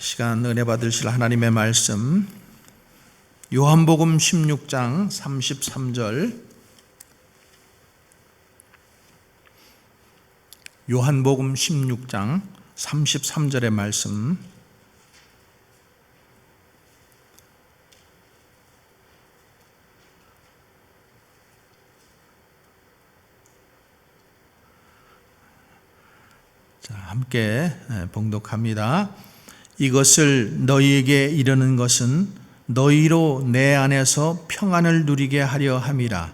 시간 은혜 받으실 하나님의 말씀 요한복음 16장 33절 요한복음 16장 33절의 말씀 함께 봉독합니다. 이것을 너희에게 이르는 것은 너희로 내 안에서 평안을 누리게 하려 함이라.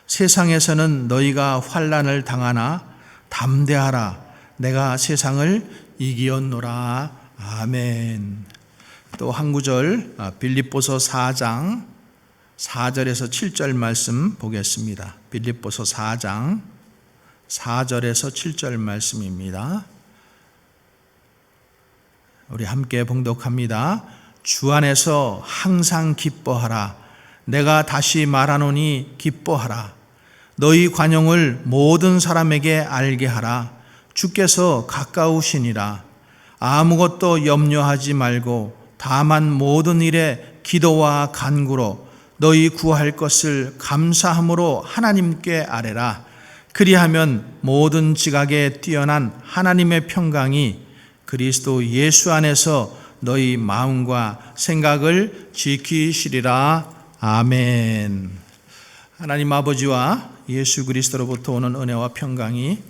세상에서는 너희가 환난을 당하나 담대하라. 내가 세상을 이기었노라. 아멘. 또 한 구절 빌립보서 4장 4절에서 7절 말씀 보겠습니다. 빌립보서 4장 4절에서 7절 말씀입니다. 우리 함께 봉독합니다. 주 안에서 항상 기뻐하라. 내가 다시 말하노니 기뻐하라. 너희 관용을 모든 사람에게 알게 하라. 주께서 가까우시니라. 아무것도 염려하지 말고 다만 모든 일에 기도와 간구로 너희 구할 것을 감사함으로 하나님께 아뢰라. 그리하면 모든 지각에 뛰어난 하나님의 평강이 그리스도 예수 안에서 너희 마음과 생각을 지키시리라. 아멘. 하나님 아버지와 예수 그리스도로부터 오는 은혜와 평강이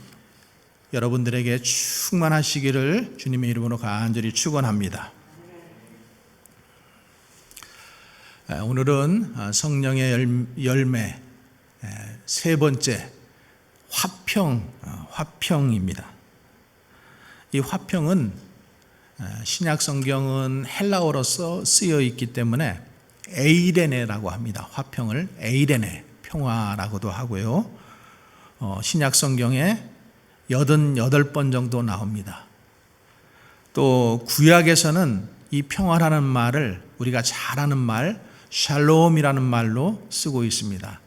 여러분들에게 충만하시기를 주님의 이름으로 간절히 축원합니다. 오늘은 성령의 열매 세 번째 화평입니다. 이 화평은 신약 성경은 헬라어로서 쓰여 있기 때문에 에이레네라고 합니다. 화평을 에이레네, 평화라고도 하고요. 신약 성경에 88번 정도 나옵니다. 또 구약에서는 이 평화라는 말을 우리가 잘 아는 말 샬롬이라는 말로 쓰고 있습니다.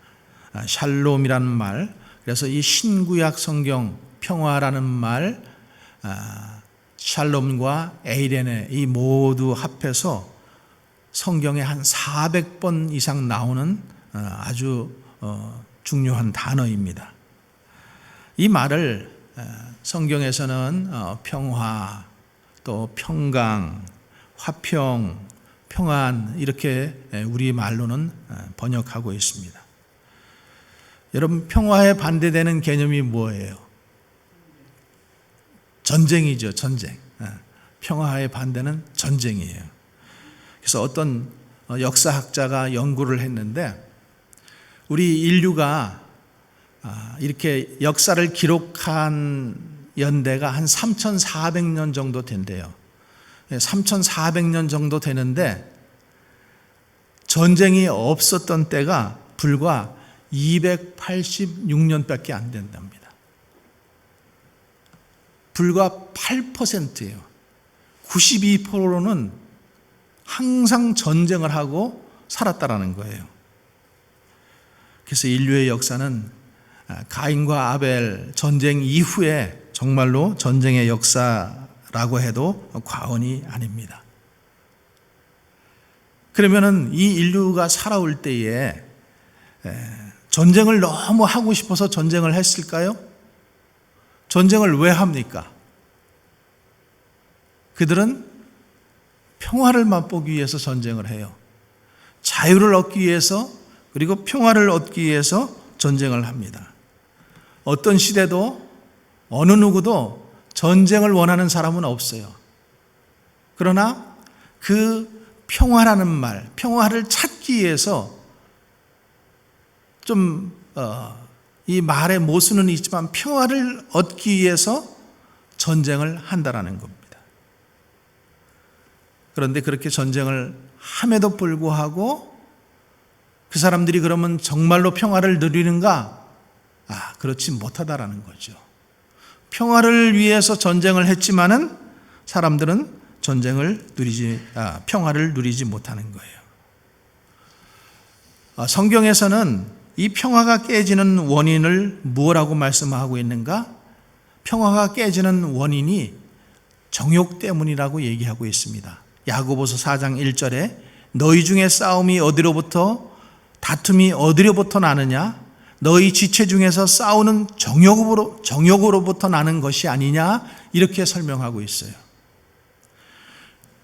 샬롬이라는 말, 그래서 이 신구약 성경 평화라는 말 샬롬과 에이레네 이 모두 합해서 성경에 한 400번 이상 나오는 아주 중요한 단어입니다. 이 말을 성경에서는 평화, 또 평강, 화평, 평안 이렇게 우리 말로는 번역하고 있습니다. 여러분, 평화에 반대되는 개념이 뭐예요? 전쟁이죠, 전쟁. 평화의 반대는 전쟁이에요. 그래서 어떤 역사학자가 연구를 했는데 우리 인류가 이렇게 역사를 기록한 연대가 한 3,400년 정도 된대요. 3,400년 정도 되는데 전쟁이 없었던 때가 불과 286년밖에 안 된답니다. 불과 8%예요. 92%는 항상 전쟁을 하고 살았다라는 거예요. 그래서 인류의 역사는 가인과 아벨 전쟁 이후에 정말로 전쟁의 역사라고 해도 과언이 아닙니다. 그러면은 이 인류가 살아올 때에 전쟁을 너무 하고 싶어서 전쟁을 했을까요? 전쟁을 왜 합니까? 그들은 평화를 맛보기 위해서 전쟁을 해요. 자유를 얻기 위해서, 그리고 평화를 얻기 위해서 전쟁을 합니다. 어떤 시대도 어느 누구도 전쟁을 원하는 사람은 없어요. 그러나 그 평화라는 말, 평화를 찾기 위해서 이 말의 모순은 있지만 평화를 얻기 위해서 전쟁을 한다라는 겁니다. 그런데 그렇게 전쟁을 함에도 불구하고 그 사람들이 그러면 정말로 평화를 누리는가? 그렇지 못하다라는 거죠. 평화를 위해서 전쟁을 했지만은 사람들은 평화를 누리지 못하는 거예요. 성경에서는 이 평화가 깨지는 원인을 뭐라고 말씀하고 있는가? 평화가 깨지는 원인이 정욕 때문이라고 얘기하고 있습니다. 야고보서 4장 1절에 너희 중에 싸움이 어디로부터 다툼이 어디로부터 나느냐? 너희 지체 중에서 싸우는 정욕으로부터 나는 것이 아니냐? 이렇게 설명하고 있어요.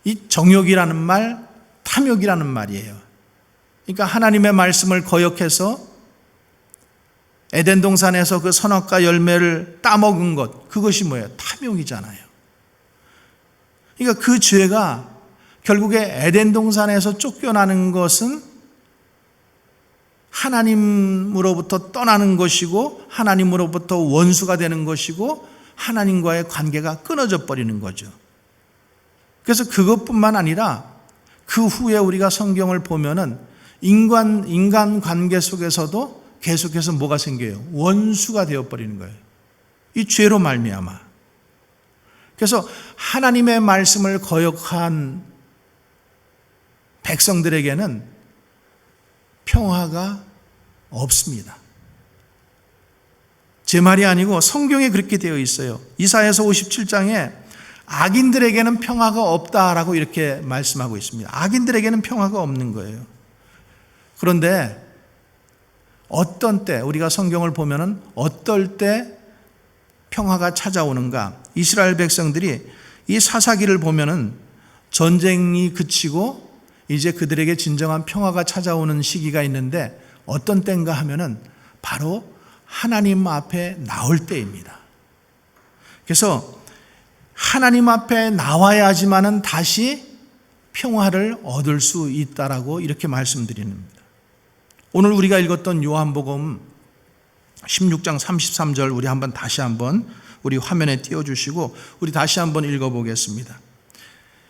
이 정욕이라는 말, 탐욕이라는 말이에요. 그러니까 하나님의 말씀을 거역해서 에덴 동산에서 그 선악과 열매를 따먹은 것, 그것이 뭐예요? 탐욕이잖아요. 그러니까 그 죄가 결국에 에덴 동산에서 쫓겨나는 것은 하나님으로부터 떠나는 것이고 하나님으로부터 원수가 되는 것이고 하나님과의 관계가 끊어져 버리는 거죠. 그래서 그것뿐만 아니라 그 후에 우리가 성경을 보면은 인간 관계 속에서도 계속해서 뭐가 생겨요? 원수가 되어버리는 거예요. 이 죄로 말미암아. 그래서 하나님의 말씀을 거역한 백성들에게는 평화가 없습니다. 제 말이 아니고 성경에 그렇게 되어 있어요. 이사야서 57장에 악인들에게는 평화가 없다라고 이렇게 말씀하고 있습니다. 악인들에게는 평화가 없는 거예요. 그런데 어떤 때 우리가 성경을 보면은 어떨 때 평화가 찾아오는가? 이스라엘 백성들이 이 사사기를 보면은 전쟁이 그치고 이제 그들에게 진정한 평화가 찾아오는 시기가 있는데 어떤 때인가 하면은 바로 하나님 앞에 나올 때입니다. 그래서 하나님 앞에 나와야지만은 다시 평화를 얻을 수 있다라고 이렇게 말씀드립니다. 오늘 우리가 읽었던 요한복음 16장 33절 우리 다시 한번 우리 화면에 띄워주시고 우리 다시 한번 읽어보겠습니다.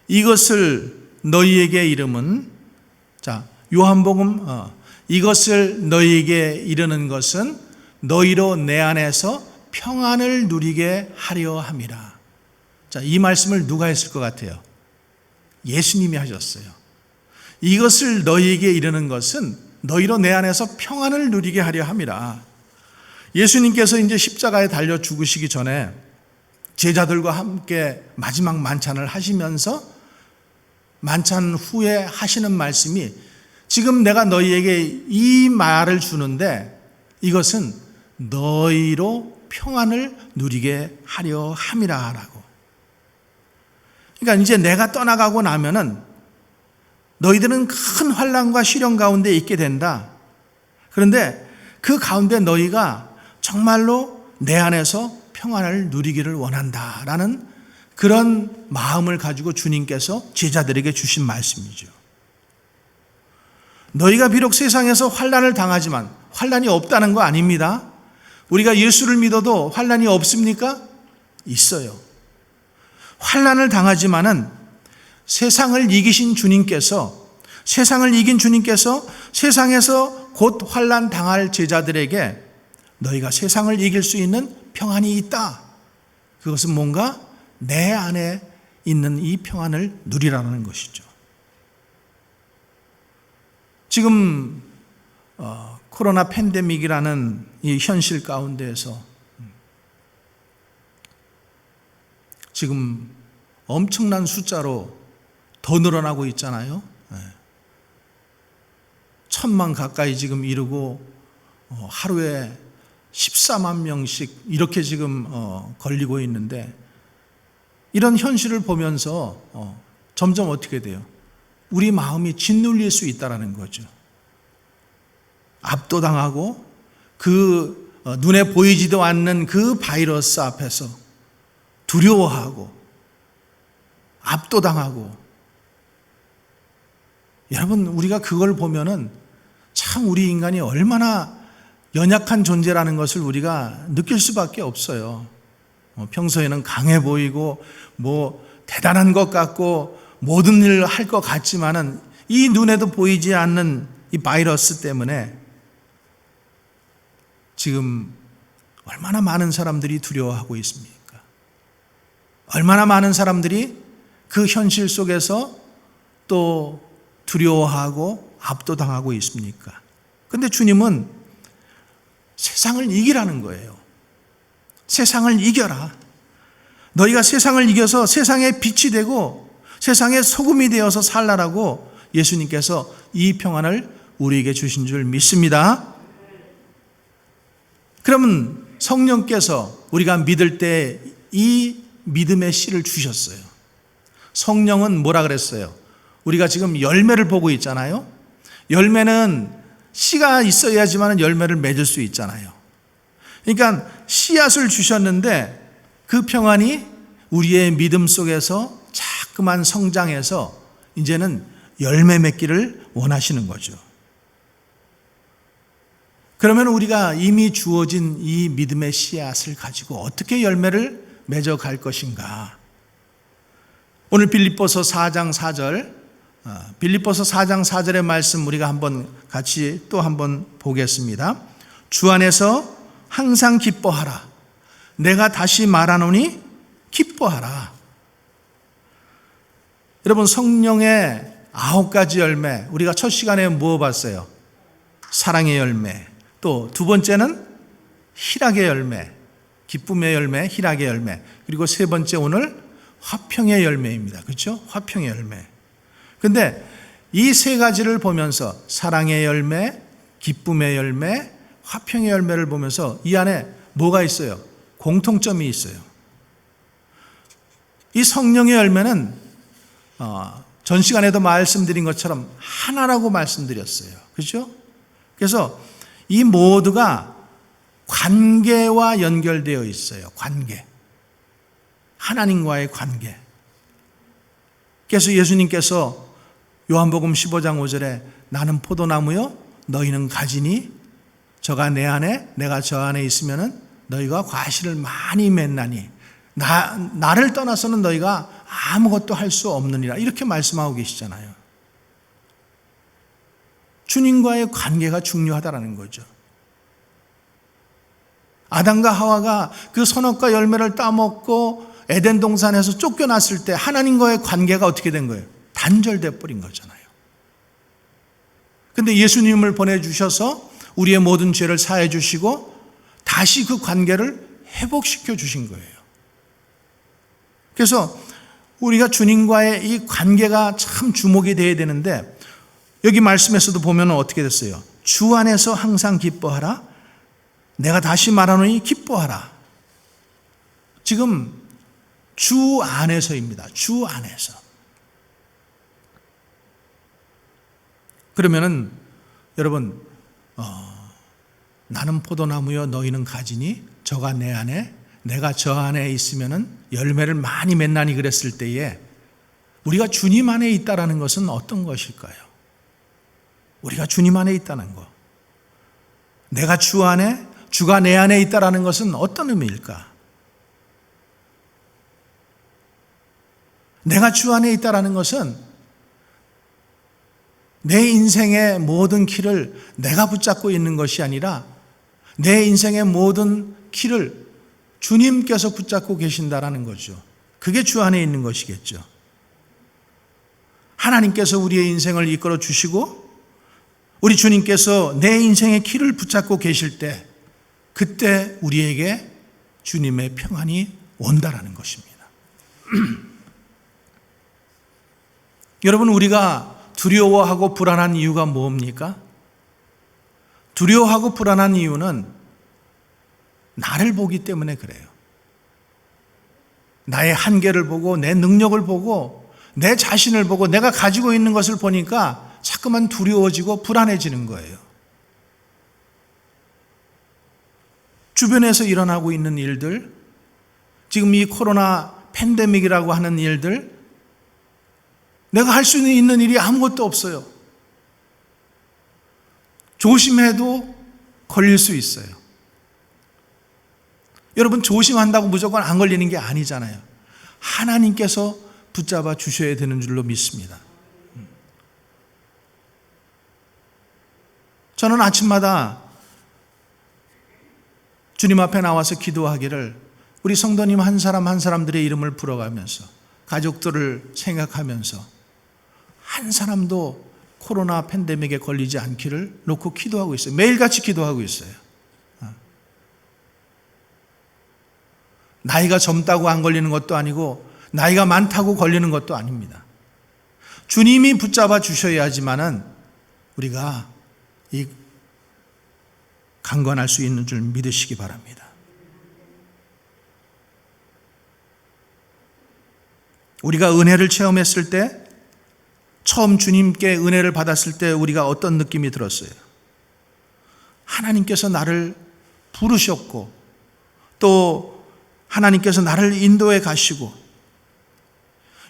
이것을 너희에게 이름은 요한복음 이것을 너희에게 이르는 것은 너희로 내 안에서 평안을 누리게 하려 함이라. 이 말씀을 누가 했을 것 같아요? 예수님이 하셨어요. 이것을 너희에게 이르는 것은 너희로 내 안에서 평안을 누리게 하려 함이라. 예수님께서 이제 십자가에 달려 죽으시기 전에 제자들과 함께 마지막 만찬을 하시면서 만찬 후에 하시는 말씀이 지금 내가 너희에게 이 말을 주는데 이것은 너희로 평안을 누리게 하려 함이라라고. 그러니까 이제 내가 떠나가고 나면은 너희들은 큰 환난과 시련 가운데 있게 된다. 그런데 그 가운데 너희가 정말로 내 안에서 평안을 누리기를 원한다라는 그런 마음을 가지고 주님께서 제자들에게 주신 말씀이죠. 너희가 비록 세상에서 환난을 당하지만 환난이 없다는 거 아닙니다. 우리가 예수를 믿어도 환난이 없습니까? 있어요. 환난을 당하지만은 세상을 이기신 주님께서 세상을 이긴 주님께서 세상에서 곧 환난 당할 제자들에게 너희가 세상을 이길 수 있는 평안이 있다. 그것은 뭔가 내 안에 있는 이 평안을 누리라는 것이죠. 지금 코로나 팬데믹이라는 이 현실 가운데에서 지금 엄청난 숫자로 더 늘어나고 있잖아요. 1,000만 가까이 지금 이르고 하루에 14만 명씩 이렇게 지금 걸리고 있는데 이런 현실을 보면서 점점 어떻게 돼요? 우리 마음이 짓눌릴 수 있다는 거죠. 압도당하고 그 눈에 보이지도 않는 그 바이러스 앞에서 두려워하고 압도당하고 여러분 우리가 그걸 보면은 참 우리 인간이 얼마나 연약한 존재라는 것을 우리가 느낄 수밖에 없어요. 평소에는 강해 보이고 뭐 대단한 것 같고 모든 일을 할 것 같지만은 이 눈에도 보이지 않는 이 바이러스 때문에 지금 얼마나 많은 사람들이 두려워하고 있습니까? 얼마나 많은 사람들이 그 현실 속에서 또 두려워하고 압도당하고 있습니까? 근데 주님은 세상을 이기라는 거예요. 세상을 이겨라. 너희가 세상을 이겨서 세상의 빛이 되고 세상의 소금이 되어서 살라라고 예수님께서 이 평안을 우리에게 주신 줄 믿습니다. 그러면 성령께서 우리가 믿을 때 이 믿음의 씨를 주셨어요. 성령은 뭐라 그랬어요? 우리가 지금 열매를 보고 있잖아요. 열매는 씨가 있어야지만 열매를 맺을 수 있잖아요. 그러니까 씨앗을 주셨는데 그 평안이 우리의 믿음 속에서 자꾸만 성장해서 이제는 열매 맺기를 원하시는 거죠. 그러면 우리가 이미 주어진 이 믿음의 씨앗을 가지고 어떻게 열매를 맺어갈 것인가? 오늘 빌립보서 4장 4절, 빌립보서 4장 4절의 말씀 우리가 한번 같이 또 한번 보겠습니다. 주 안에서 항상 기뻐하라. 내가 다시 말하노니 기뻐하라. 여러분, 성령의 9가지 열매, 우리가 첫 시간에 뭐 봤어요? 사랑의 열매. 또 두 번째는 희락의 열매, 기쁨의 열매, 희락의 열매. 그리고 세 번째 오늘 화평의 열매입니다. 그렇죠? 화평의 열매. 근데 이 세 가지를 보면서 사랑의 열매, 기쁨의 열매, 화평의 열매를 보면서 이 안에 뭐가 있어요? 공통점이 있어요. 이 성령의 열매는 전 시간에도 말씀드린 것처럼 하나라고 말씀드렸어요. 그렇죠? 그래서 이 모두가 관계와 연결되어 있어요. 관계. 하나님과의 관계. 그래서 예수님께서 요한복음 15장 5절에 나는 포도나무요 너희는 가지니 저가 내 안에 내가 저 안에 있으면은 너희가 과실을 많이 맺나니 나를 떠나서는 너희가 아무것도 할 수 없느니라 이렇게 말씀하고 계시잖아요. 주님과의 관계가 중요하다는 거죠. 아담과 하와가 그 선악과 열매를 따먹고 에덴 동산에서 쫓겨났을 때 하나님과의 관계가 어떻게 된 거예요? 단절돼 버린 거잖아요. 근데 예수님을 보내주셔서 우리의 모든 죄를 사해 주시고 다시 그 관계를 회복시켜 주신 거예요. 그래서 우리가 주님과의 이 관계가 참 주목이 돼야 되는데 여기 말씀에서도 보면 어떻게 됐어요? 주 안에서 항상 기뻐하라. 내가 다시 말하노니 기뻐하라. 지금 주 안에서입니다. 주 안에서. 그러면은 여러분 나는 포도나무여 너희는 가지니 저가 내 안에 내가 저 안에 있으면은 열매를 많이 맺나니 그랬을 때에 우리가 주님 안에 있다라는 것은 어떤 것일까요? 우리가 주님 안에 있다는 것. 내가 주 안에 주가 내 안에 있다라는 것은 어떤 의미일까? 내가 주 안에 있다라는 것은 내 인생의 모든 길을 내가 붙잡고 있는 것이 아니라 내 인생의 모든 길을 주님께서 붙잡고 계신다라는 거죠. 그게 주 안에 있는 것이겠죠. 하나님께서 우리의 인생을 이끌어 주시고 우리 주님께서 내 인생의 길을 붙잡고 계실 때 그때 우리에게 주님의 평안이 온다라는 것입니다. 여러분, 우리가 두려워하고 불안한 이유가 뭡니까? 두려워하고 불안한 이유는 나를 보기 때문에 그래요. 나의 한계를 보고 내 능력을 보고 내 자신을 보고 내가 가지고 있는 것을 보니까 자꾸만 두려워지고 불안해지는 거예요. 주변에서 일어나고 있는 일들, 지금 이 코로나 팬데믹이라고 하는 일들, 내가 할 수 있는 일이 아무것도 없어요. 조심해도 걸릴 수 있어요. 여러분, 조심한다고 무조건 안 걸리는 게 아니잖아요. 하나님께서 붙잡아 주셔야 되는 줄로 믿습니다. 저는 아침마다 주님 앞에 나와서 기도하기를 우리 성도님 한 사람 한 사람들의 이름을 불어가면서 가족들을 생각하면서 한 사람도 코로나 팬데믹에 걸리지 않기를 놓고 기도하고 있어요. 매일같이 기도하고 있어요. 나이가 젊다고 안 걸리는 것도 아니고 나이가 많다고 걸리는 것도 아닙니다. 주님이 붙잡아 주셔야지만은 우리가 이 강건할 수 있는 줄 믿으시기 바랍니다. 우리가 은혜를 체험했을 때, 처음 주님께 은혜를 받았을 때 우리가 어떤 느낌이 들었어요? 하나님께서 나를 부르셨고, 또 하나님께서 나를 인도해 가시고,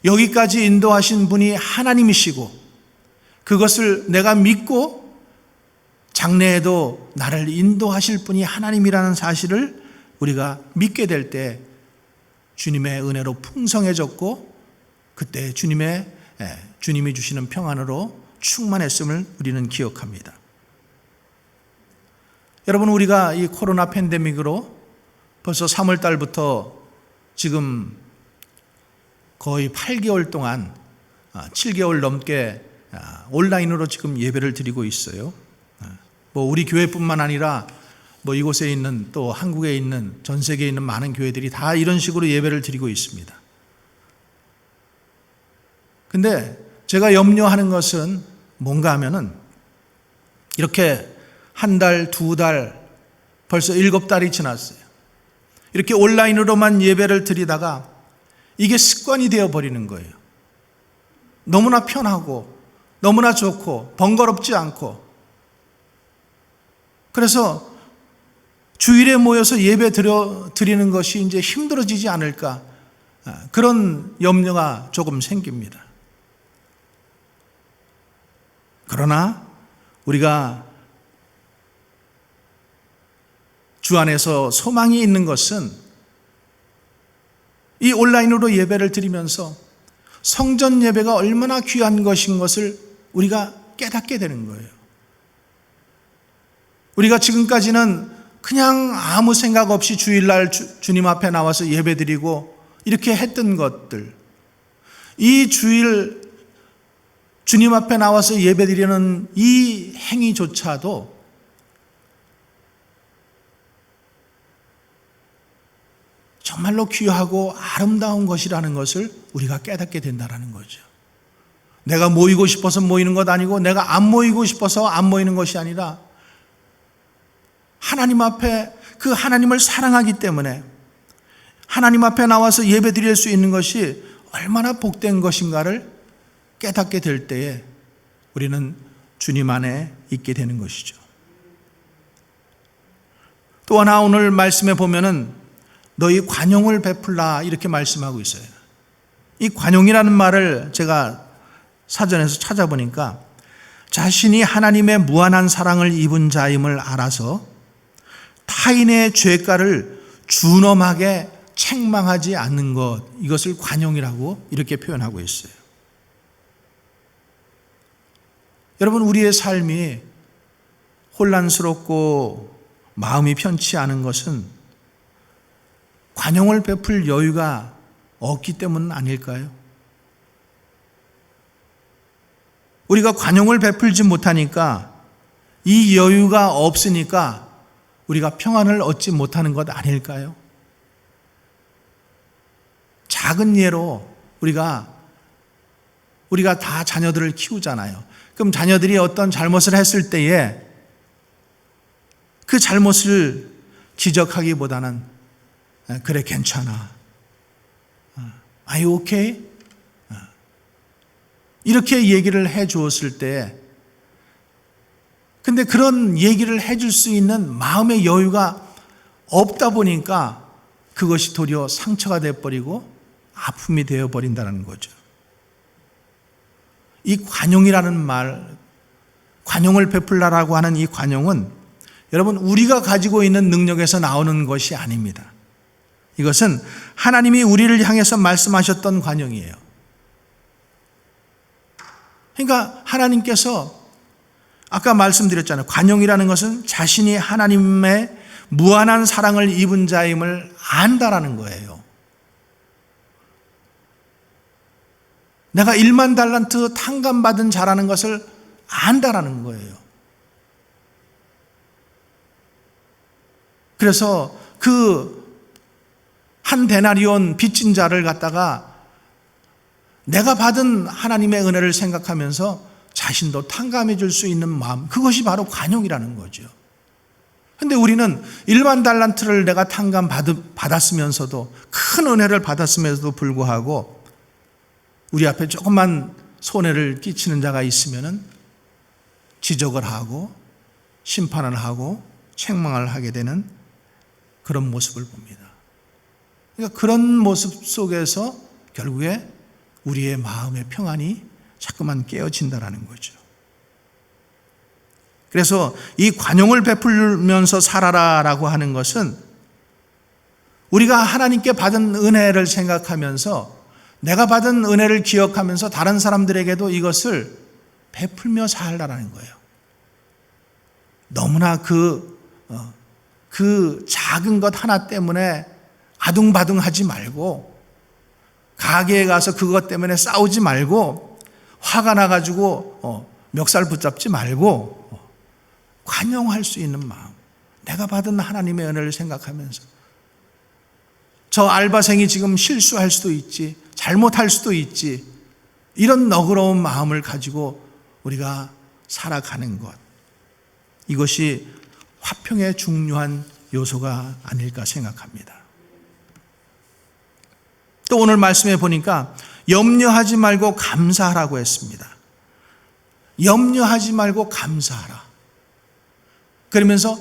여기까지 인도하신 분이 하나님이시고, 그것을 내가 믿고 장래에도 나를 인도하실 분이 하나님이라는 사실을 우리가 믿게 될 때 주님의 은혜로 풍성해졌고, 그때 주님이 주시는 평안으로 충만했음을 우리는 기억합니다. 여러분, 우리가 이 코로나 팬데믹으로 벌써 3월 달부터 지금 거의 8개월 동안 7개월 넘게 온라인으로 지금 예배를 드리고 있어요. 우리 교회뿐만 아니라 이곳에 있는, 또 한국에 있는, 전 세계에 있는 많은 교회들이 다 이런 식으로 예배를 드리고 있습니다. 근데 제가 염려하는 것은 뭔가 하면은 이렇게 한 달, 두 달, 벌써 7달이 지났어요. 이렇게 온라인으로만 예배를 드리다가 이게 습관이 되어버리는 거예요. 너무나 편하고 너무나 좋고 번거롭지 않고, 그래서 주일에 모여서 예배 드리는 것이 이제 힘들어지지 않을까, 그런 염려가 조금 생깁니다. 그러나 우리가 주 안에서 소망이 있는 것은 이 온라인으로 예배를 드리면서 성전 예배가 얼마나 귀한 것인 것을 우리가 깨닫게 되는 거예요. 우리가 지금까지는 그냥 아무 생각 없이 주일날 주님 앞에 나와서 예배 드리고 이렇게 했던 것들, 이 주일 주님 앞에 나와서 예배 드리는 이 행위조차도 정말로 귀하고 아름다운 것이라는 것을 우리가 깨닫게 된다는 거죠. 내가 모이고 싶어서 모이는 것 아니고, 내가 안 모이고 싶어서 안 모이는 것이 아니라, 하나님 앞에 그 하나님을 사랑하기 때문에 하나님 앞에 나와서 예배 드릴 수 있는 것이 얼마나 복된 것인가를 깨닫게 될 때에 우리는 주님 안에 있게 되는 것이죠. 또 하나 오늘 말씀에 보면은 너희 관용을 베풀라 이렇게 말씀하고 있어요. 이 관용이라는 말을 제가 사전에서 찾아보니까 자신이 하나님의 무한한 사랑을 입은 자임을 알아서 타인의 죄가를 준엄하게 책망하지 않는 것, 이것을 관용이라고 이렇게 표현하고 있어요. 여러분, 우리의 삶이 혼란스럽고 마음이 편치 않은 것은 관용을 베풀 여유가 없기 때문 아닐까요? 우리가 관용을 베풀지 못하니까, 이 여유가 없으니까 우리가 평안을 얻지 못하는 것 아닐까요? 작은 예로 우리가 다 자녀들을 키우잖아요. 그럼 자녀들이 어떤 잘못을 했을 때에 그 잘못을 지적하기보다는 그래, 괜찮아, Are you okay? 이렇게 얘기를 해 주었을 때, 근데 그런 얘기를 해줄 수 있는 마음의 여유가 없다 보니까 그것이 도리어 상처가 되어버리고 아픔이 되어버린다는 거죠. 이 관용이라는 말, 관용을 베풀라라고 하는 이 관용은 여러분, 우리가 가지고 있는 능력에서 나오는 것이 아닙니다. 이것은 하나님이 우리를 향해서 말씀하셨던 관용이에요. 그러니까 하나님께서 아까 말씀드렸잖아요. 관용이라는 것은 자신이 하나님의 무한한 사랑을 입은 자임을 안다라는 거예요. 내가 1만 달란트 탕감받은 자라는 것을 안다라는 거예요. 그래서 그 한 데나리온 빚진 자를 갖다가 내가 받은 하나님의 은혜를 생각하면서 자신도 탕감해 줄 수 있는 마음, 그것이 바로 관용이라는 거죠. 근데 우리는 1만 달란트를 내가 받았으면서도, 큰 은혜를 받았음에도 불구하고 우리 앞에 조금만 손해를 끼치는 자가 있으면은 지적을 하고 심판을 하고 책망을 하게 되는 그런 모습을 봅니다. 그러니까 그런 모습 속에서 결국에 우리의 마음의 평안이 자꾸만 깨어진다라는 거죠. 그래서 이 관용을 베풀면서 살아라라고 하는 것은 우리가 하나님께 받은 은혜를 생각하면서 내가 받은 은혜를 기억하면서 다른 사람들에게도 이것을 베풀며 살라라는 거예요. 너무나 그 작은 것 하나 때문에 아둥바둥하지 말고, 가게에 가서 그것 때문에 싸우지 말고, 화가 나가지고 멱살 붙잡지 말고 관용할 수 있는 마음, 내가 받은 하나님의 은혜를 생각하면서 저 알바생이 지금 실수할 수도 있지, 잘못할 수도 있지, 이런 너그러운 마음을 가지고 우리가 살아가는 것, 이것이 화평의 중요한 요소가 아닐까 생각합니다. 또 오늘 말씀에 보니까 염려하지 말고 감사하라고 했습니다. 염려하지 말고 감사하라. 그러면서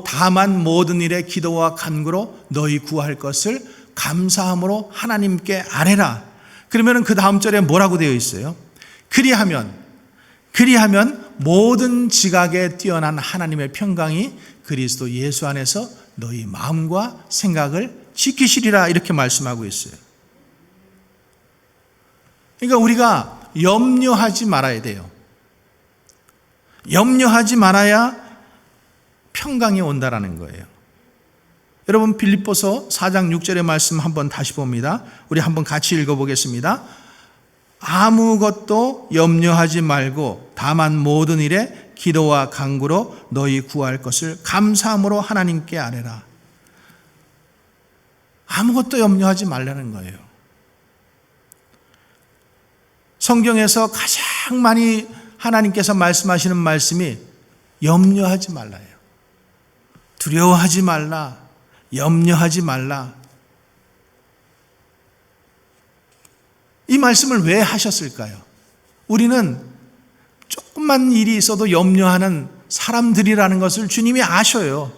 다만 모든 일에 기도와 간구로 너희 구할 것을 감사함으로 하나님께 아뢰라. 그러면 그 다음 절에 뭐라고 되어 있어요? 그리하면 모든 지각에 뛰어난 하나님의 평강이 그리스도 예수 안에서 너희 마음과 생각을 지키시리라, 이렇게 말씀하고 있어요. 그러니까 우리가 염려하지 말아야 돼요. 염려하지 말아야 평강이 온다라는 거예요. 여러분, 빌립보서 4장 6절의 말씀 한번 다시 봅니다. 우리 한번 같이 읽어보겠습니다. 아무것도 염려하지 말고 다만 모든 일에 기도와 간구로 너희 구할 것을 감사함으로 하나님께 아뢰라. 아무것도 염려하지 말라는 거예요. 성경에서 가장 많이 하나님께서 말씀하시는 말씀이 염려하지 말라예요. 두려워하지 말라, 염려하지 말라. 이 말씀을 왜 하셨을까요? 우리는 조금만 일이 있어도 염려하는 사람들이라는 것을 주님이 아셔요.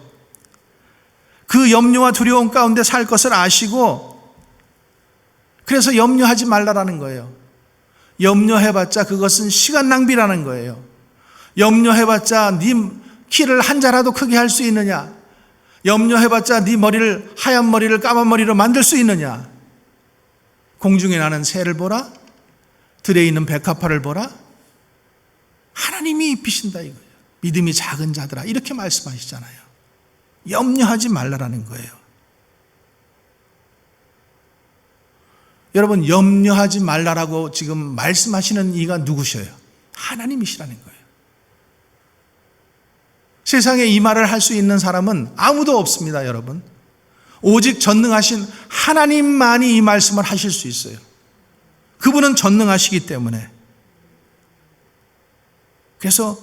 그 염려와 두려움 가운데 살 것을 아시고, 그래서 염려하지 말라라는 거예요. 염려해봤자 그것은 시간 낭비라는 거예요. 염려해봤자 네 키를 한 자라도 크게 할 수 있느냐? 염려해봤자 네 머리를, 하얀 머리를 까만 머리로 만들 수 있느냐? 공중에 나는 새를 보라, 들에 있는 백합화를 보라. 하나님이 입히신다 이거예요. 믿음이 작은 자들아, 이렇게 말씀하시잖아요. 염려하지 말라라는 거예요. 여러분, 염려하지 말라라고 지금 말씀하시는 이가 누구셔요? 하나님이시라는 거예요. 세상에 이 말을 할 수 있는 사람은 아무도 없습니다, 여러분. 오직 전능하신 하나님만이 이 말씀을 하실 수 있어요. 그분은 전능하시기 때문에. 그래서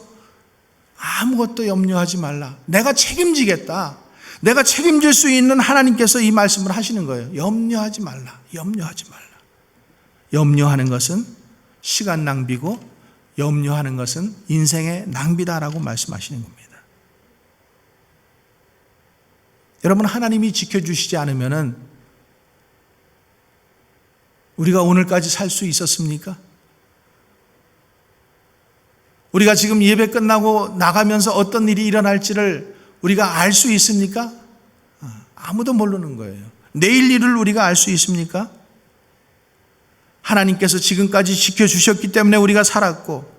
아무것도 염려하지 말라. 내가 책임지겠다. 내가 책임질 수 있는 하나님께서 이 말씀을 하시는 거예요. 염려하지 말라. 염려하지 말라. 염려하는 것은 시간 낭비고, 염려하는 것은 인생의 낭비다라고 말씀하시는 겁니다. 여러분, 하나님이 지켜주시지 않으면은 우리가 오늘까지 살 수 있었습니까? 우리가 지금 예배 끝나고 나가면서 어떤 일이 일어날지를 우리가 알 수 있습니까? 아무도 모르는 거예요. 내일 일을 우리가 알 수 있습니까? 하나님께서 지금까지 지켜주셨기 때문에 우리가 살았고,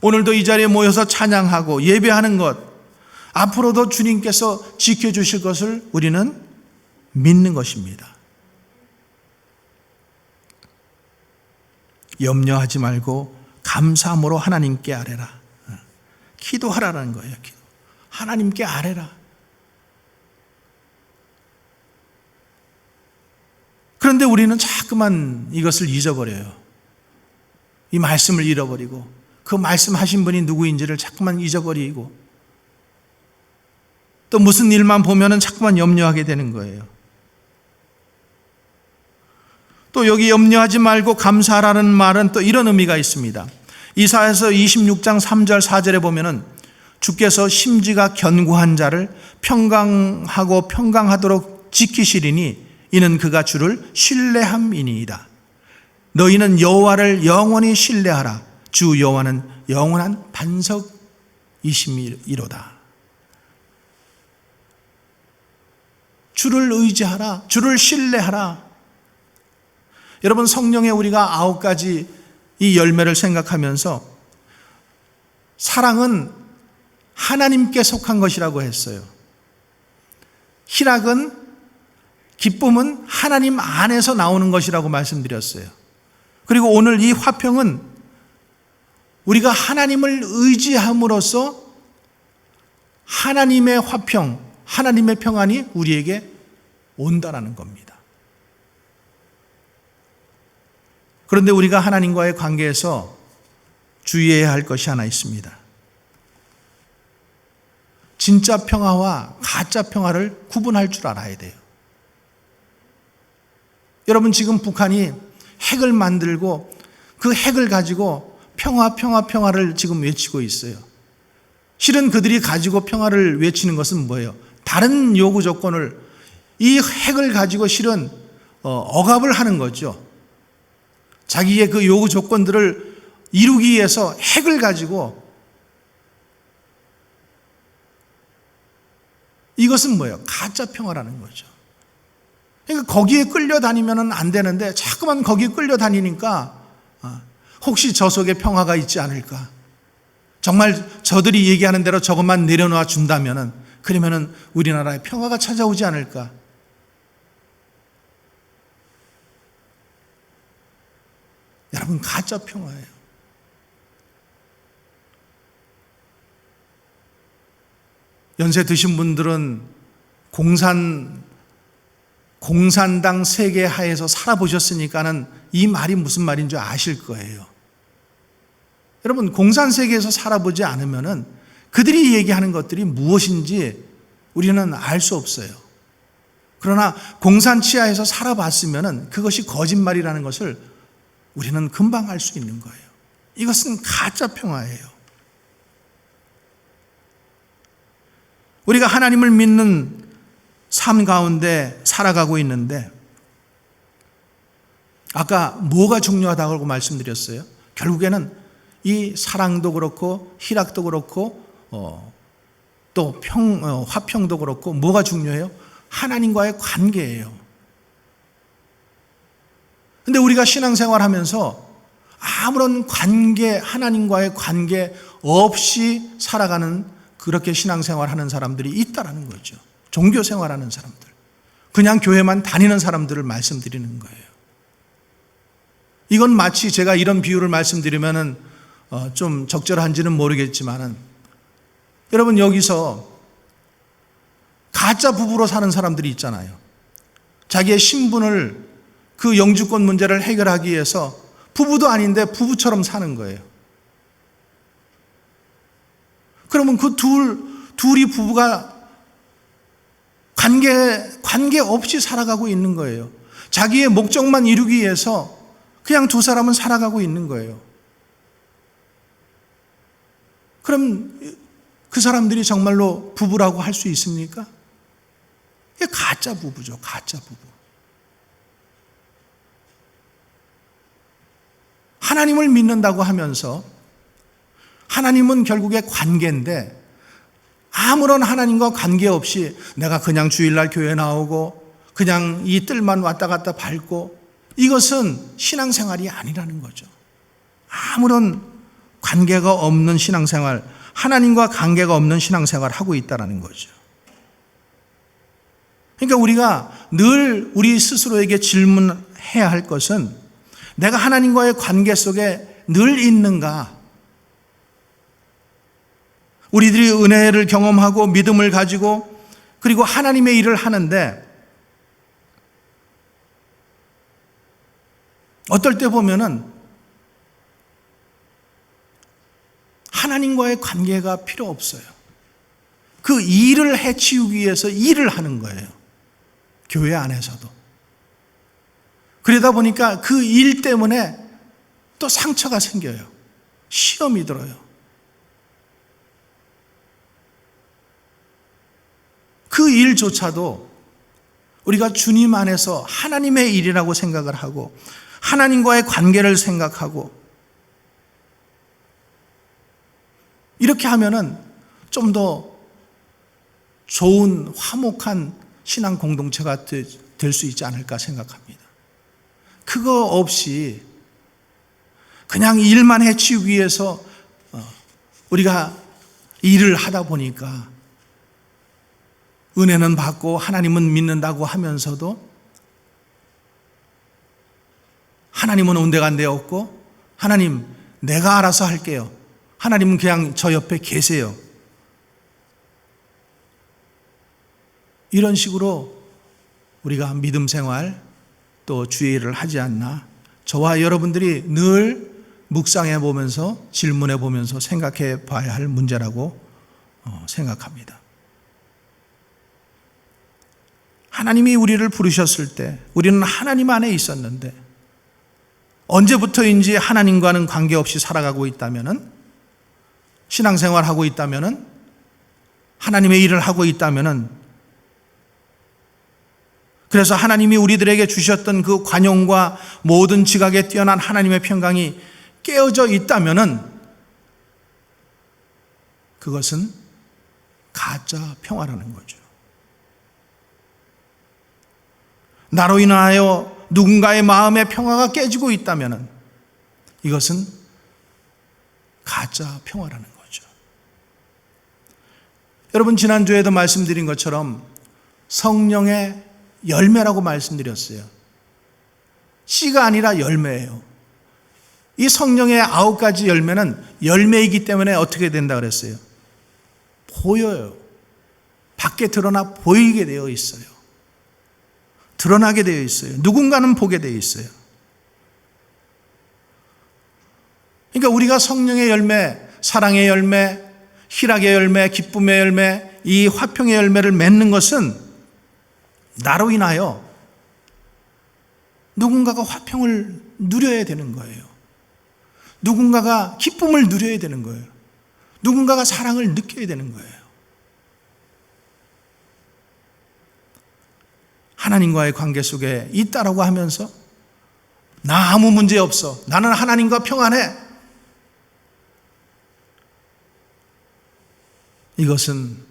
오늘도 이 자리에 모여서 찬양하고 예배하는 것, 앞으로도 주님께서 지켜주실 것을 우리는 믿는 것입니다. 염려하지 말고 감사함으로 하나님께 아뢰라. 기도하라는 거예요. 기도. 하나님께 아뢰라. 그런데 우리는 자꾸만 이것을 잊어버려요. 이 말씀을 잃어버리고 그 말씀하신 분이 누구인지를 자꾸만 잊어버리고 또 무슨 일만 보면은 자꾸만 염려하게 되는 거예요. 또 여기 염려하지 말고 감사하라는 말은 또 이런 의미가 있습니다. 이사야서 26장 3절 4절에 보면은 주께서 심지가 견고한 자를 평강하고 평강하도록 지키시리니 이는 그가 주를 신뢰함이니이다. 너희는 여호와를 영원히 신뢰하라. 주 여호와는 영원한 반석이심이로다. 주를 의지하라. 주를 신뢰하라. 여러분, 성령에 우리가 9가지 이 열매를 생각하면서 사랑은 하나님께 속한 것이라고 했어요. 희락은, 기쁨은 하나님 안에서 나오는 것이라고 말씀드렸어요. 그리고 오늘 이 화평은 우리가 하나님을 의지함으로써 하나님의 화평, 하나님의 평안이 우리에게 온다라는 겁니다. 그런데 우리가 하나님과의 관계에서 주의해야 할 것이 하나 있습니다. 진짜 평화와 가짜 평화를 구분할 줄 알아야 돼요. 여러분, 지금 북한이 핵을 만들고 그 핵을 가지고 평화를 지금 외치고 있어요. 실은 그들이 가지고 평화를 외치는 것은 뭐예요? 다른 요구 조건을, 이 핵을 가지고 실은 억압을 하는 거죠. 자기의 그 요구 조건들을 이루기 위해서 핵을 가지고, 이것은 뭐예요? 가짜 평화라는 거죠. 그러니까 거기에 끌려다니면 안 되는데 자꾸만 거기에 끌려다니니까 혹시 저 속에 평화가 있지 않을까? 정말 저들이 얘기하는 대로 저것만 내려놔 준다면은, 그러면은 우리나라에 평화가 찾아오지 않을까? 여러분, 가짜 평화예요. 연세 드신 분들은 공산당 세계 하에서 살아보셨으니까는 이 말이 무슨 말인 줄 아실 거예요. 여러분, 공산 세계에서 살아보지 않으면은 그들이 얘기하는 것들이 무엇인지 우리는 알 수 없어요. 그러나 공산 치하에서 살아봤으면은 그것이 거짓말이라는 것을 우리는 금방 알 수 있는 거예요. 이것은 가짜 평화예요. 우리가 하나님을 믿는 삶 가운데 살아가고 있는데, 아까 뭐가 중요하다고 말씀드렸어요? 결국에는 이 사랑도 그렇고 희락도 그렇고 또 화평도 그렇고 뭐가 중요해요? 하나님과의 관계예요. 근데 우리가 신앙생활하면서 아무런 관계, 하나님과의 관계 없이 살아가는, 그렇게 신앙생활하는 사람들이 있다라는 거죠. 종교생활하는 사람들, 그냥 교회만 다니는 사람들을 말씀드리는 거예요. 이건 마치 제가 이런 비유를 말씀드리면은 좀 적절한지는 모르겠지만은, 여러분, 여기서 가짜 부부로 사는 사람들이 있잖아요. 자기의 신분을, 그 영주권 문제를 해결하기 위해서 부부도 아닌데 부부처럼 사는 거예요. 그러면 그 둘이 부부가 관계 없이 살아가고 있는 거예요. 자기의 목적만 이루기 위해서 그냥 두 사람은 살아가고 있는 거예요. 그럼 그 사람들이 정말로 부부라고 할 수 있습니까? 이게 가짜 부부죠. 가짜 부부. 하나님을 믿는다고 하면서, 하나님은 결국에 관계인데, 아무런 하나님과 관계없이 내가 그냥 주일날 교회 나오고 그냥 이 뜰만 왔다 갔다 밟고, 이것은 신앙생활이 아니라는 거죠. 아무런 관계가 없는 신앙생활, 하나님과 관계가 없는 신앙생활을 하고 있다는 거죠. 그러니까 우리가 늘 우리 스스로에게 질문해야 할 것은, 내가 하나님과의 관계 속에 늘 있는가? 우리들이 은혜를 경험하고 믿음을 가지고 그리고 하나님의 일을 하는데, 어떨 때 보면은 하나님과의 관계가 필요 없어요. 그 일을 해치우기 위해서 일을 하는 거예요. 교회 안에서도. 그러다 보니까 그 일 때문에 또 상처가 생겨요. 시험이 들어요. 그 일조차도 우리가 주님 안에서 하나님의 일이라고 생각을 하고 하나님과의 관계를 생각하고 이렇게 하면은 좀 더 좋은 화목한 신앙 공동체가 될 수 있지 않을까 생각합니다. 그거 없이 그냥 일만 해치우기 위해서 우리가 일을 하다 보니까 은혜는 받고 하나님은 믿는다고 하면서도 하나님은 온데간데 없고 하나님 내가 알아서 할게요. 하나님은 그냥 저 옆에 계세요. 이런 식으로 우리가 믿음 생활 또 주의 일을 하지 않나 저와 여러분들이 늘 묵상해 보면서 질문해 보면서 생각해 봐야 할 문제라고 생각합니다. 하나님이 우리를 부르셨을 때 우리는 하나님 안에 있었는데 언제부터인지 하나님과는 관계없이 살아가고 있다면은 신앙생활하고 있다면은 하나님의 일을 하고 있다면은 그래서 하나님이 우리들에게 주셨던 그 관용과 모든 지각에 뛰어난 하나님의 평강이 깨어져 있다면은 그것은 가짜 평화라는 거죠. 나로 인하여 누군가의 마음의 평화가 깨지고 있다면은 이것은 가짜 평화라는 거죠. 여러분 지난주에도 말씀드린 것처럼 성령의 열매라고 말씀드렸어요. 씨가 아니라 열매예요. 이 성령의 9가지 열매는 열매이기 때문에 어떻게 된다 그랬어요? 보여요. 밖에 드러나 보이게 되어 있어요. 드러나게 되어 있어요. 누군가는 보게 되어 있어요. 그러니까 우리가 성령의 열매, 사랑의 열매, 희락의 열매, 기쁨의 열매, 이 화평의 열매를 맺는 것은 나로 인하여 누군가가 화평을 누려야 되는 거예요. 누군가가 기쁨을 누려야 되는 거예요. 누군가가 사랑을 느껴야 되는 거예요. 하나님과의 관계 속에 있다라고 하면서 나 아무 문제 없어. 나는 하나님과 평안해. 이것은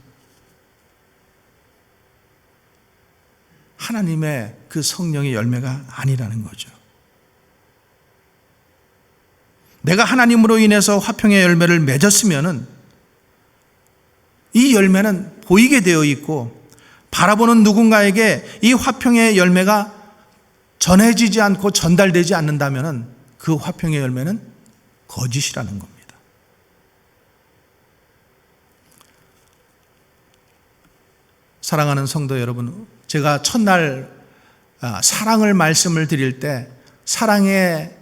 하나님의 그 성령의 열매가 아니라는 거죠. 내가 하나님으로 인해서 화평의 열매를 맺었으면은 이 열매는 보이게 되어 있고 바라보는 누군가에게 이 화평의 열매가 전해지지 않고 전달되지 않는다면은 그 화평의 열매는 거짓이라는 겁니다. 사랑하는 성도 여러분, 제가 첫날 사랑을 말씀을 드릴 때 사랑의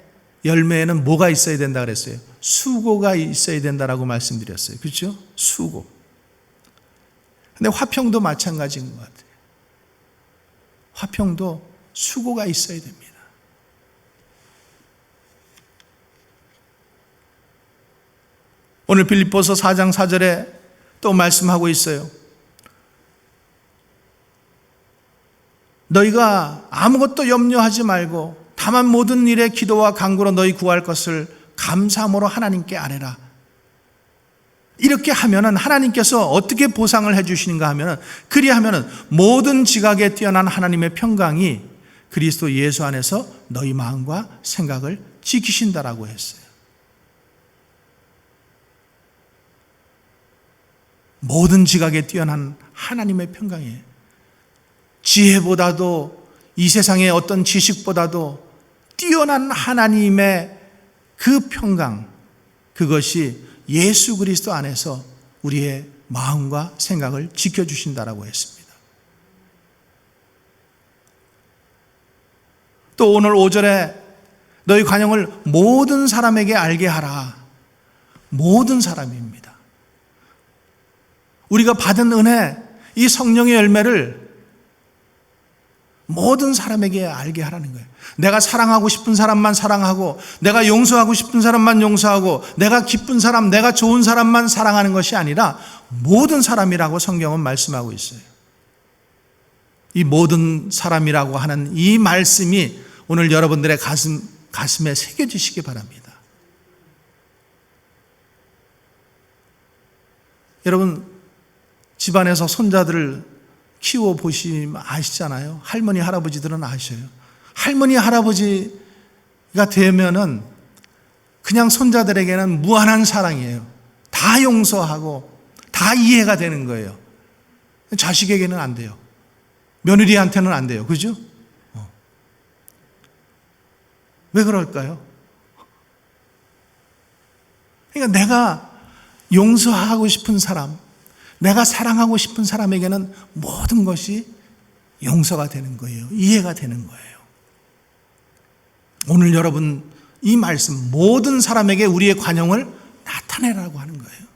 열매에는 뭐가 있어야 된다 그랬어요? 수고가 있어야 된다라고 말씀드렸어요. 그렇죠? 수고. 근데 화평도 마찬가지인 것 같아요. 화평도 수고가 있어야 됩니다. 오늘 빌립보서 4장 4절에 또 말씀하고 있어요. 너희가 아무것도 염려하지 말고 다만 모든 일에 기도와 간구로 너희 구할 것을 감사함으로 하나님께 아뢰라. 이렇게 하면은 하나님께서 어떻게 보상을 해주시는가 하면은 그리하면은 모든 지각에 뛰어난 하나님의 평강이 그리스도 예수 안에서 너희 마음과 생각을 지키신다라고 했어요. 모든 지각에 뛰어난 하나님의 평강이에요. 지혜보다도 이 세상의 어떤 지식보다도 뛰어난 하나님의 그 평강, 그것이 예수 그리스도 안에서 우리의 마음과 생각을 지켜주신다라고 했습니다. 또 오늘 5절에 너희 관용을 모든 사람에게 알게 하라. 모든 사람입니다. 우리가 받은 은혜, 이 성령의 열매를 모든 사람에게 알게 하라는 거예요. 내가 사랑하고 싶은 사람만 사랑하고, 내가 용서하고 싶은 사람만 용서하고, 내가 기쁜 사람, 내가 좋은 사람만 사랑하는 것이 아니라 모든 사람이라고 성경은 말씀하고 있어요. 이 모든 사람이라고 하는 이 말씀이 오늘 여러분들의 가슴에 새겨지시기 바랍니다. 여러분, 집안에서 손자들을 키워보시면 아시잖아요. 할머니, 할아버지들은 아셔요. 할머니, 할아버지가 되면은 그냥 손자들에게는 무한한 사랑이에요. 다 용서하고 다 이해가 되는 거예요. 자식에게는 안 돼요. 며느리한테는 안 돼요. 그죠? 왜 그럴까요? 그러니까 내가 용서하고 싶은 사람, 내가 사랑하고 싶은 사람에게는 모든 것이 용서가 되는 거예요. 이해가 되는 거예요. 오늘 여러분 이 말씀, 모든 사람에게 우리의 관용을 나타내라고 하는 거예요.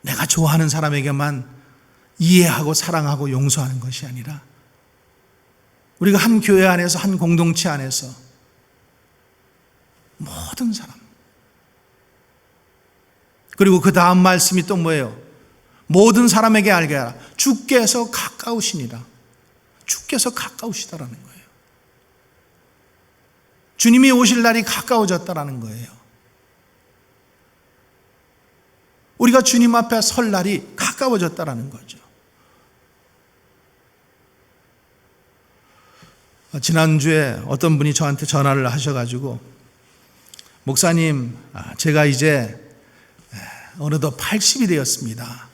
내가 좋아하는 사람에게만 이해하고 사랑하고 용서하는 것이 아니라 우리가 한 교회 안에서, 한 공동체 안에서 모든 사람. 그리고 그 다음 말씀이 또 뭐예요? 모든 사람에게 알게 하라. 주께서 가까우시니라. 주께서 가까우시다라는 거예요. 주님이 오실 날이 가까워졌다라는 거예요. 우리가 주님 앞에 설 날이 가까워졌다라는 거죠. 지난주에 어떤 분이 저한테 전화를 하셔가지고, 목사님, 제가 이제 어느덧 80이 되었습니다.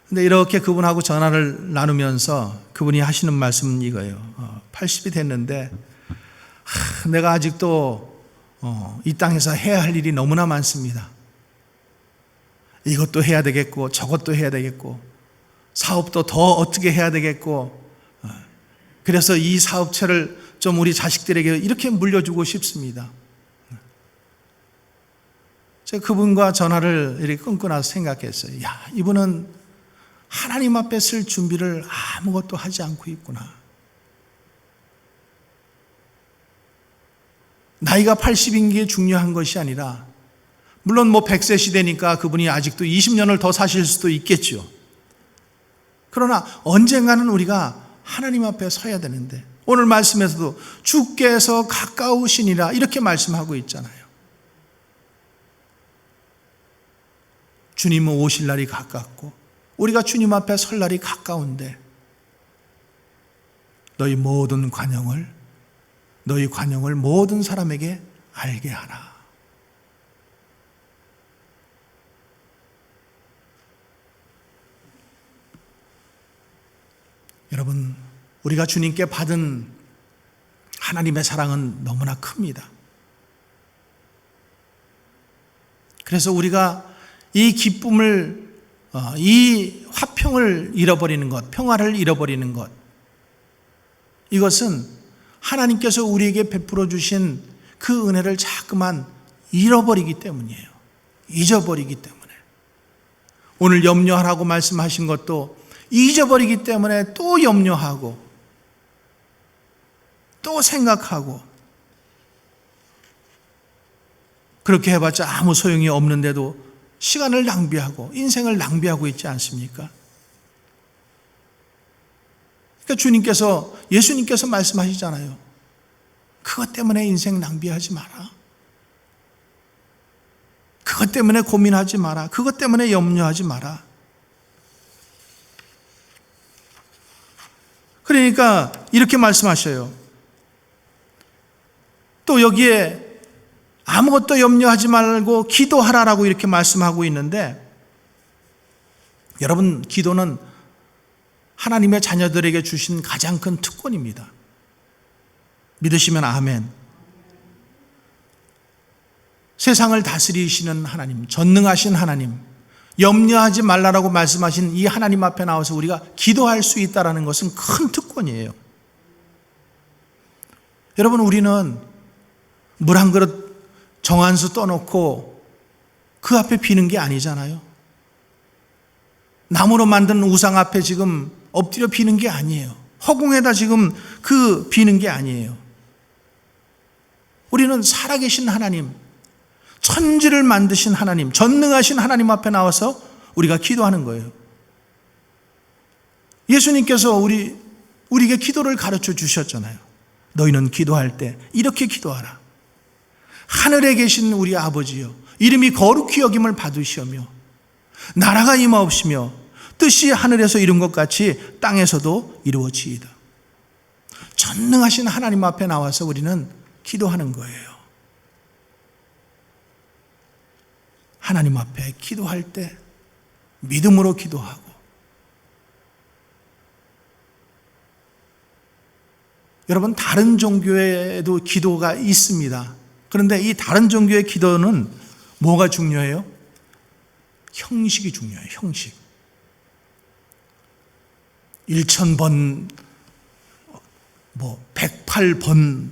근데 이렇게 그분하고 전화를 나누면서 그분이 하시는 말씀은 이거예요. 80이 됐는데 내가 아직도 이 땅에서 해야 할 일이 너무나 많습니다. 이것도 해야 되겠고 저것도 해야 되겠고 사업도 더 어떻게 해야 되겠고, 그래서 이 사업체를 좀 우리 자식들에게 이렇게 물려주고 싶습니다. 제가 그분과 전화를 이렇게 끊고 나서 생각했어요. 야, 이분은 하나님 앞에 쓸 준비를 아무것도 하지 않고 있구나. 나이가 80인 게 중요한 것이 아니라, 물론 100세 시대니까 그분이 아직도 20년을 더 사실 수도 있겠죠. 그러나 언젠가는 우리가 하나님 앞에 서야 되는데, 오늘 말씀에서도 주께서 가까우시니라 이렇게 말씀하고 있잖아요. 주님은 오실 날이 가깝고 우리가 주님 앞에 설 날이 가까운데, 너희 관용을 모든 사람에게 알게 하라. 여러분, 우리가 주님께 받은 하나님의 사랑은 너무나 큽니다. 그래서 우리가 이 기쁨을, 이 화평을 잃어버리는 것, 평화를 잃어버리는 것, 이것은 하나님께서 우리에게 베풀어 주신 그 은혜를 자꾸만 잃어버리기 때문이에요. 잊어버리기 때문에. 오늘 염려하라고 말씀하신 것도 잊어버리기 때문에 또 염려하고 또 생각하고, 그렇게 해봤자 아무 소용이 없는데도 시간을 낭비하고 인생을 낭비하고 있지 않습니까? 그러니까 예수님께서 말씀하시잖아요. 그것 때문에 인생 낭비하지 마라. 그것 때문에 고민하지 마라. 그것 때문에 염려하지 마라. 그러니까 이렇게 말씀하셔요. 또 여기에 아무것도 염려하지 말고 기도하라라고 이렇게 말씀하고 있는데, 여러분, 기도는 하나님의 자녀들에게 주신 가장 큰 특권입니다. 믿으시면 아멘. 세상을 다스리시는 하나님, 전능하신 하나님, 염려하지 말라라고 말씀하신 이 하나님 앞에 나와서 우리가 기도할 수 있다는 것은 큰 특권이에요. 여러분, 우리는 물 한 그릇 정한수 떠놓고 그 앞에 비는 게 아니잖아요. 나무로 만든 우상 앞에 지금 엎드려 비는 게 아니에요. 허공에다 지금 비는 게 아니에요. 우리는 살아계신 하나님, 천지를 만드신 하나님, 전능하신 하나님 앞에 나와서 우리가 기도하는 거예요. 예수님께서 우리에게 기도를 가르쳐 주셨잖아요. 너희는 기도할 때 이렇게 기도하라. 하늘에 계신 우리 아버지여, 이름이 거룩히 여김을 받으시오며 나라가 임하옵시며 뜻이 하늘에서 이룬 것 같이 땅에서도 이루어지이다. 전능하신 하나님 앞에 나와서 우리는 기도하는 거예요. 하나님 앞에 기도할 때 믿음으로 기도하고, 여러분 다른 종교에도 기도가 있습니다. 그런데 이 다른 종교의 기도는 뭐가 중요해요? 형식이 중요해요. 형식. 1000번 108번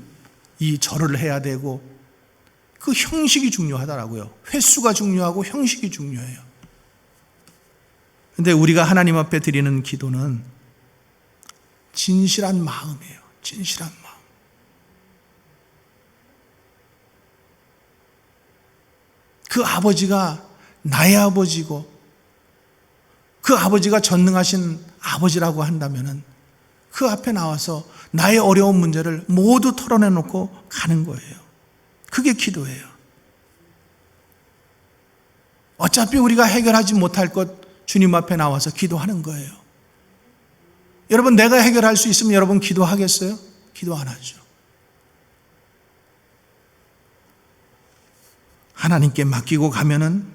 이 절을 해야 되고, 그 형식이 중요하더라고요. 횟수가 중요하고 형식이 중요해요. 그런데 우리가 하나님 앞에 드리는 기도는 진실한 마음이에요. 진실한 마음. 그 아버지가 나의 아버지고 그 아버지가 전능하신 아버지라고 한다면 그 앞에 나와서 나의 어려운 문제를 모두 털어내놓고 가는 거예요. 그게 기도예요. 어차피 우리가 해결하지 못할 것 주님 앞에 나와서 기도하는 거예요. 여러분, 내가 해결할 수 있으면 여러분 기도하겠어요? 기도 안 하죠. 하나님께 맡기고 가면은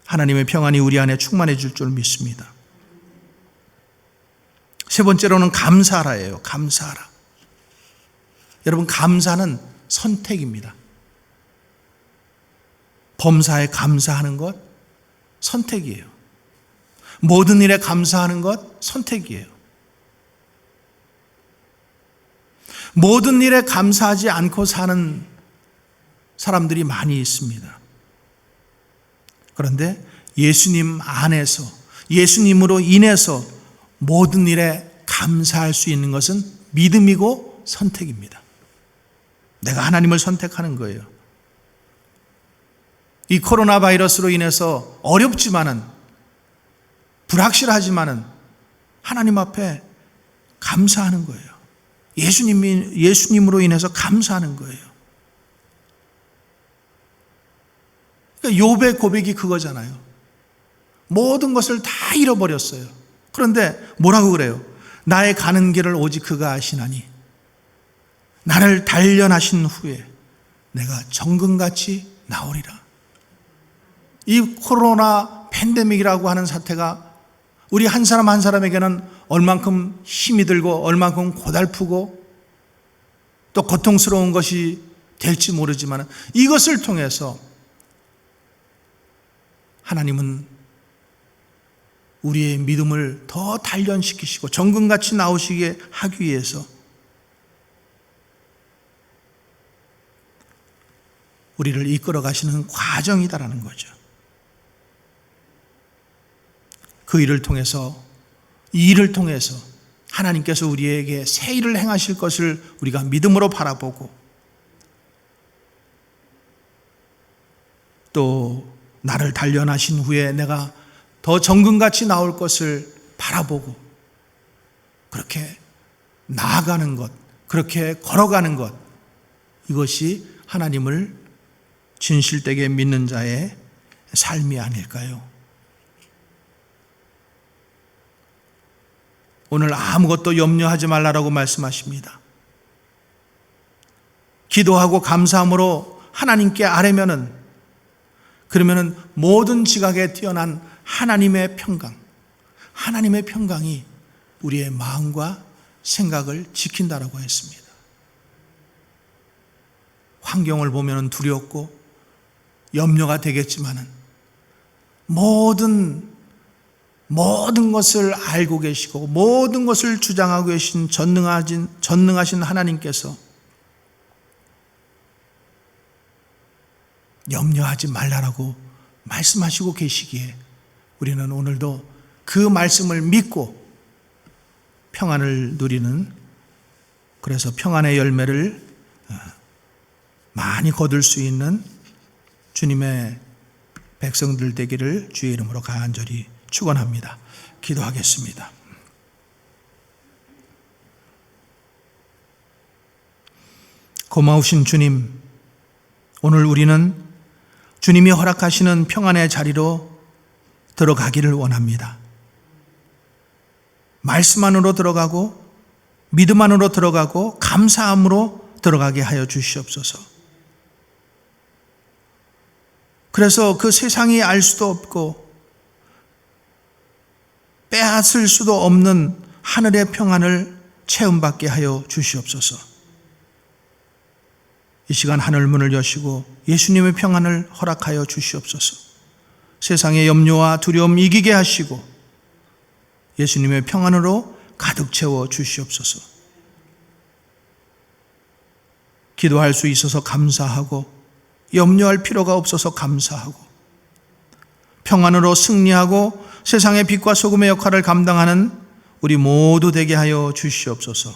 하나님의 평안이 우리 안에 충만해질 줄 믿습니다. 세 번째로는 감사하라예요. 감사하라. 여러분, 감사는 선택입니다. 범사에 감사하는 것 선택이에요. 모든 일에 감사하는 것 선택이에요. 모든 일에 감사하지 않고 사는 사람들이 많이 있습니다. 그런데 예수님 안에서, 예수님으로 인해서 모든 일에 감사할 수 있는 것은 믿음이고 선택입니다. 내가 하나님을 선택하는 거예요. 이 코로나 바이러스로 인해서 어렵지만은, 불확실하지만은 하나님 앞에 감사하는 거예요. 예수님으로 인해서 감사하는 거예요. 그러니까 욥의 고백이 그거잖아요. 모든 것을 다 잃어버렸어요. 그런데 뭐라고 그래요? 나의 가는 길을 오직 그가 아시나니 나를 단련하신 후에 내가 정금같이 나오리라. 이 코로나 팬데믹이라고 하는 사태가 우리 한 사람 한 사람에게는 얼만큼 힘이 들고 얼만큼 고달프고 또 고통스러운 것이 될지 모르지만, 이것을 통해서 하나님은 우리의 믿음을 더 단련시키시고 정금같이 나오시게 하기 위해서 우리를 이끌어 가시는 과정이다라는 거죠. 그 일을 통해서, 이 일을 통해서 하나님께서 우리에게 새 일을 행하실 것을 우리가 믿음으로 바라보고, 또 나를 단련하신 후에 내가 더 정금같이 나올 것을 바라보고 그렇게 나아가는 것, 그렇게 걸어가는 것, 이것이 하나님을 진실되게 믿는 자의 삶이 아닐까요? 오늘 아무것도 염려하지 말라라고 말씀하십니다. 기도하고 감사함으로 하나님께 아뢰면은, 그러면은 모든 지각에 뛰어난 하나님의 평강, 하나님의 평강이 우리의 마음과 생각을 지킨다라고 했습니다. 환경을 보면 두렵고 염려가 되겠지만은 모든 것을 알고 계시고 모든 것을 주장하고 계신 전능하신 하나님께서 염려하지 말라라고 말씀하시고 계시기에 우리는 오늘도 그 말씀을 믿고 평안을 누리는, 그래서 평안의 열매를 많이 거둘 수 있는 주님의 백성들 되기를 주의 이름으로 간절히 축원합니다. 기도하겠습니다. 고마우신 주님, 오늘 우리는 주님이 허락하시는 평안의 자리로 들어가기를 원합니다. 말씀 안으로 들어가고 믿음 안으로 들어가고 감사함으로 들어가게 하여 주시옵소서. 그래서 그 세상이 알 수도 없고 빼앗을 수도 없는 하늘의 평안을 체험받게 하여 주시옵소서. 이 시간 하늘 문을 여시고 예수님의 평안을 허락하여 주시옵소서. 세상의 염려와 두려움 이기게 하시고 예수님의 평안으로 가득 채워 주시옵소서. 기도할 수 있어서 감사하고 염려할 필요가 없어서 감사하고 평안으로 승리하고 세상의 빛과 소금의 역할을 감당하는 우리 모두 되게 하여 주시옵소서.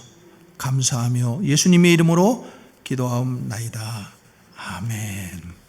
감사하며 예수님의 이름으로 기도하옵나이다. 아멘.